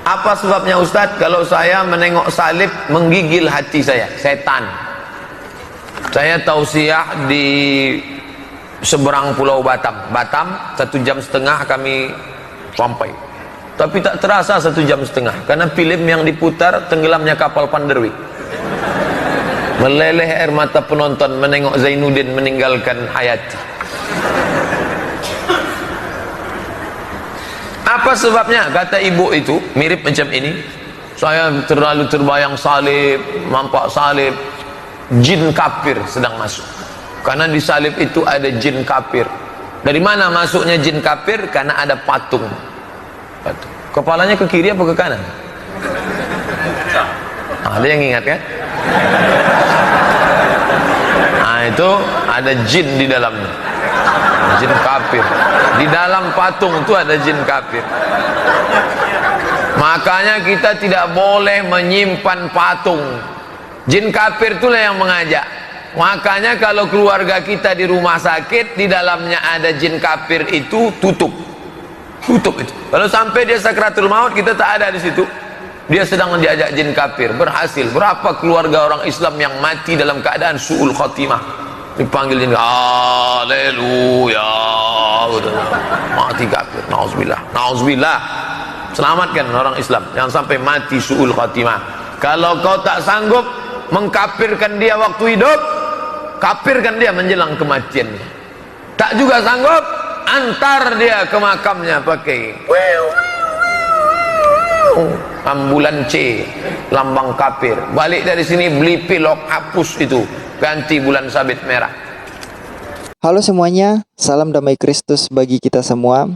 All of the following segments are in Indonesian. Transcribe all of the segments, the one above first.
Apa sebabnya Ustadz? Kalau saya menengok salib menggigil hati saya, setan. Saya tausiah di seberang Pulau Batam. Batam 1,5 jam kami sampai. Tapi tak terasa 1,5 jam karena film yang diputar tenggelamnya kapal Panderwi. Meleleh air mata penonton menengok Zainuddin meninggalkan Hayati. Apa sebabnya? Kata ibu itu mirip macam ini. Saya terlalu terbayang salib, nampak salib, jin kafir sedang masuk. Karena di salib itu ada jin kafir. Dari mana masuknya jin kafir? Karena ada patung. Kepalanya ke kiri apa ke kanan? Ada yang ingat kan? Nah itu ada jin di dalamnya, jin kafir. Di dalam patung itu ada jin kafir. Makanya kita tidak boleh menyimpan patung. Jin kafir itulah yang mengajak. Makanya kalau keluarga kita di rumah sakit, di dalamnya ada jin kafir itu tutup itu. Kalau sampai dia sakratul maut, kita tak ada di situ. Dia sedang diajak jin kafir. Berhasil. Berapa keluarga orang Islam yang mati dalam keadaan su'ul khotimah, dipanggil jin, haleluya, mati kafir. Nauzubillah. Selamatkan orang Islam yang sampai mati su'ul khotimah. Kalau kau tak sanggup mengkafirkan dia waktu hidup, kafirkan dia menjelang kematiannya. Tak juga sanggup, antar dia ke makamnya pakai ambulan C, lambang kafir. Balik dari sini beli pilok, hapus itu, ganti bulan sabit merah. Halo semuanya, salam damai Kristus bagi kita semua.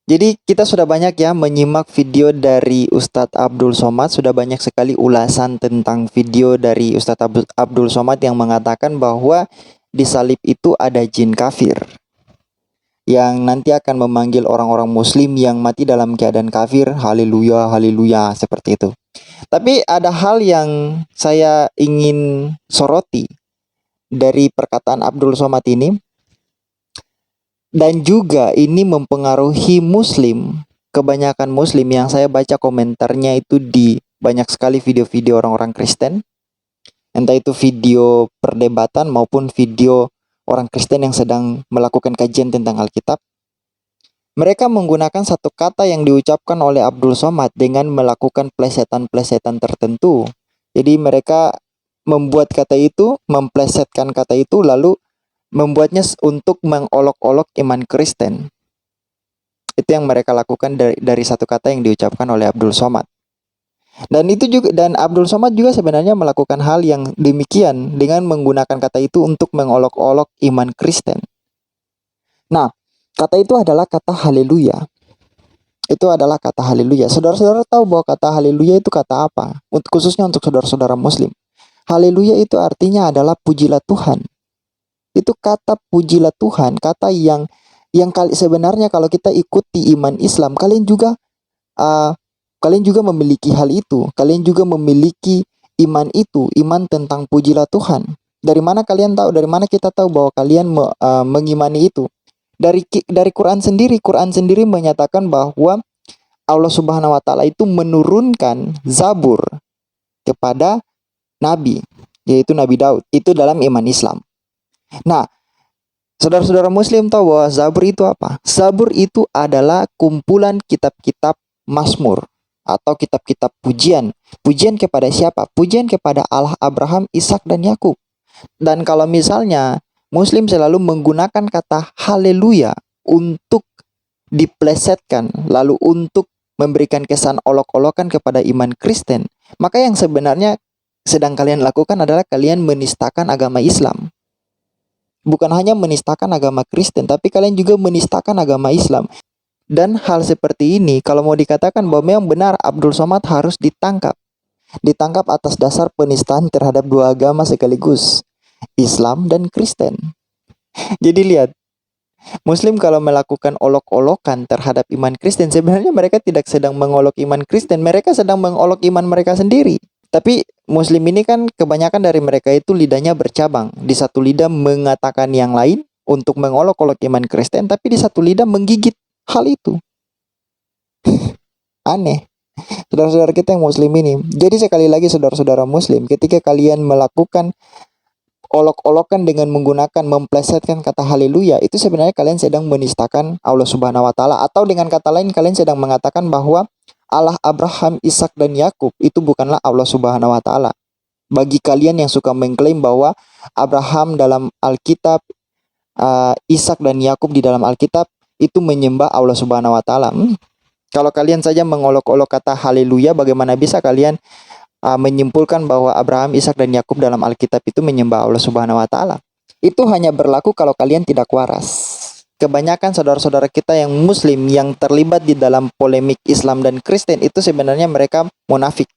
Jadi kita sudah banyak ya menyimak video dari Ustadz Abdul Somad. Sudah banyak sekali ulasan tentang video dari Ustadz Abdul Somad yang mengatakan bahwa di salib itu ada jin kafir yang nanti akan memanggil orang-orang muslim yang mati dalam keadaan kafir, haleluya, haleluya, seperti itu. Tapi ada hal yang saya ingin soroti dari perkataan Abdul Somad ini, dan juga ini mempengaruhi muslim. Kebanyakan muslim yang saya baca komentarnya itu di banyak sekali video-video orang-orang Kristen, entah itu video perdebatan maupun video orang Kristen yang sedang melakukan kajian tentang Alkitab. Mereka menggunakan satu kata yang diucapkan oleh Abdul Somad dengan melakukan plesetan-plesetan tertentu. Jadi mereka membuat kata itu, memplesetkan kata itu, lalu membuatnya untuk mengolok-olok iman Kristen. Itu yang mereka lakukan dari satu kata yang diucapkan oleh Abdul Somad. Dan Abdul Somad juga sebenarnya melakukan hal yang demikian dengan menggunakan kata itu untuk mengolok-olok iman Kristen. Nah, kata itu adalah kata haleluya. Itu adalah kata haleluya. Saudara-saudara tahu bahwa kata haleluya itu kata apa? Khususnya untuk saudara-saudara muslim. Haleluya itu artinya adalah pujilah Tuhan. Itu kata pujilah Tuhan, kata yang sebenarnya kalau kita ikuti iman Islam, kalian juga memiliki hal itu. Kalian juga memiliki iman itu, iman tentang pujilah Tuhan. Dari mana kalian tahu? Dari mana kita tahu bahwa kalian mengimani itu? Dari Quran sendiri menyatakan bahwa Allah Subhanahu wa taala itu menurunkan Zabur kepada nabi, yaitu Nabi Daud. Itu dalam iman Islam. Nah, saudara-saudara muslim tahu bahwa Zabur itu apa? Zabur itu adalah kumpulan kitab-kitab Mazmur atau kitab-kitab pujian. Pujian kepada siapa? Pujian kepada Allah Abraham, Ishak, dan Yakub. Dan kalau misalnya muslim selalu menggunakan kata haleluya untuk diplesetkan, lalu untuk memberikan kesan olok-olokan kepada iman Kristen, maka yang sebenarnya sedang kalian lakukan adalah kalian menistakan agama Islam. Bukan hanya menistakan agama Kristen, tapi kalian juga menistakan agama Islam. Dan hal seperti ini, kalau mau dikatakan bahwa memang benar, Abdul Somad harus ditangkap. Ditangkap atas dasar penistaan terhadap dua agama sekaligus, Islam dan Kristen. Jadi lihat, Muslim kalau melakukan olok-olokan terhadap iman Kristen, sebenarnya mereka tidak sedang mengolok iman Kristen, mereka sedang mengolok iman mereka sendiri. Tapi Muslim ini kan kebanyakan dari mereka itu lidahnya bercabang. Di satu lidah mengatakan yang lain untuk mengolok-olok iman Kristen, tapi di satu lidah menggigit hal itu. Aneh. Saudara-saudara kita yang muslim ini. Jadi sekali lagi saudara-saudara muslim, ketika kalian melakukan olok-olokan dengan menggunakan memplesetkan kata haleluya, itu sebenarnya kalian sedang menistakan Allah Subhanahu wa taala, atau dengan kata lain kalian sedang mengatakan bahwa Allah Abraham, Ishak dan Yakub itu bukanlah Allah Subhanahu wa taala. Bagi kalian yang suka mengklaim bahwa Abraham dalam Alkitab, Ishak dan Yakub di dalam Alkitab itu menyembah Allah Subhanahu wa taala. Kalau kalian saja mengolok-olok kata haleluya, bagaimana bisa kalian menyimpulkan bahwa Abraham, Ishak dan Yakub dalam Alkitab itu menyembah Allah Subhanahu wa taala? Itu hanya berlaku kalau kalian tidak waras. Kebanyakan saudara-saudara kita yang muslim yang terlibat di dalam polemik Islam dan Kristen itu sebenarnya mereka munafik.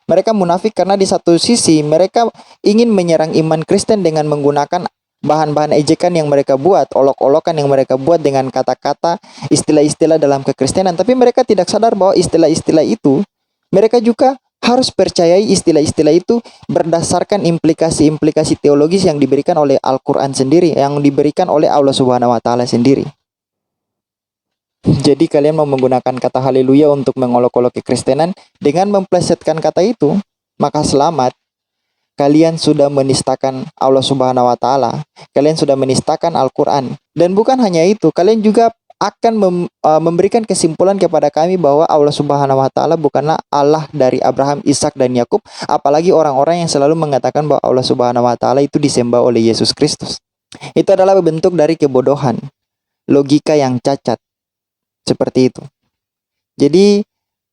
Mereka munafik karena di satu sisi mereka ingin menyerang iman Kristen dengan menggunakan bahan-bahan ejekan yang mereka buat, olok-olokan yang mereka buat dengan kata-kata, istilah-istilah dalam kekristenan. Tapi mereka tidak sadar bahwa istilah-istilah itu mereka juga harus percayai istilah-istilah itu berdasarkan implikasi-implikasi teologis yang diberikan oleh Al-Quran sendiri, yang diberikan oleh Allah Subhanahu wa taala sendiri. Jadi kalian mau menggunakan kata haleluya untuk mengolok-olok kekristenan dengan memplesetkan kata itu, maka selamat. Kalian sudah menistakan Allah Subhanahu wa taala. Kalian sudah menistakan Al-Quran. Dan bukan hanya itu, kalian juga akan memberikan kesimpulan kepada kami bahwa Allah Subhanahu wa taala bukanlah Allah dari Abraham, Ishak dan Yakub, apalagi orang-orang yang selalu mengatakan bahwa Allah Subhanahu wa taala itu disembah oleh Yesus Kristus. Itu adalah bentuk dari kebodohan, logika yang cacat. Seperti itu. Jadi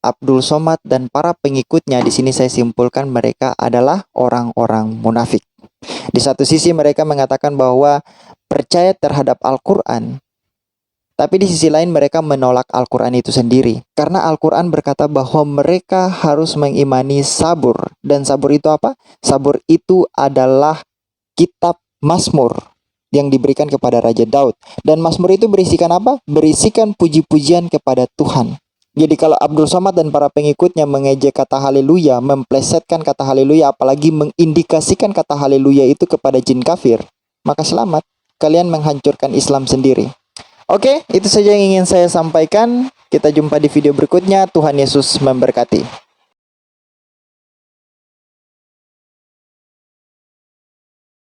Abdul Somad dan para pengikutnya di sini saya simpulkan mereka adalah orang-orang munafik. Di satu sisi mereka mengatakan bahwa percaya terhadap Al-Quran, tapi di sisi lain mereka menolak Al-Quran itu sendiri. Karena Al-Quran berkata bahwa mereka harus mengimani sabur. Dan sabur itu apa? Sabur itu adalah kitab Mazmur yang diberikan kepada Raja Daud. Dan Mazmur itu berisikan apa? Berisikan puji-pujian kepada Tuhan. Jadi kalau Abdul Somad dan para pengikutnya mengejek kata haleluya, memplesetkan kata haleluya, apalagi mengindikasikan kata haleluya itu kepada jin kafir, maka selamat. Kalian menghancurkan Islam sendiri. Oke, itu saja yang ingin saya sampaikan. Kita jumpa di video berikutnya. Tuhan Yesus memberkati.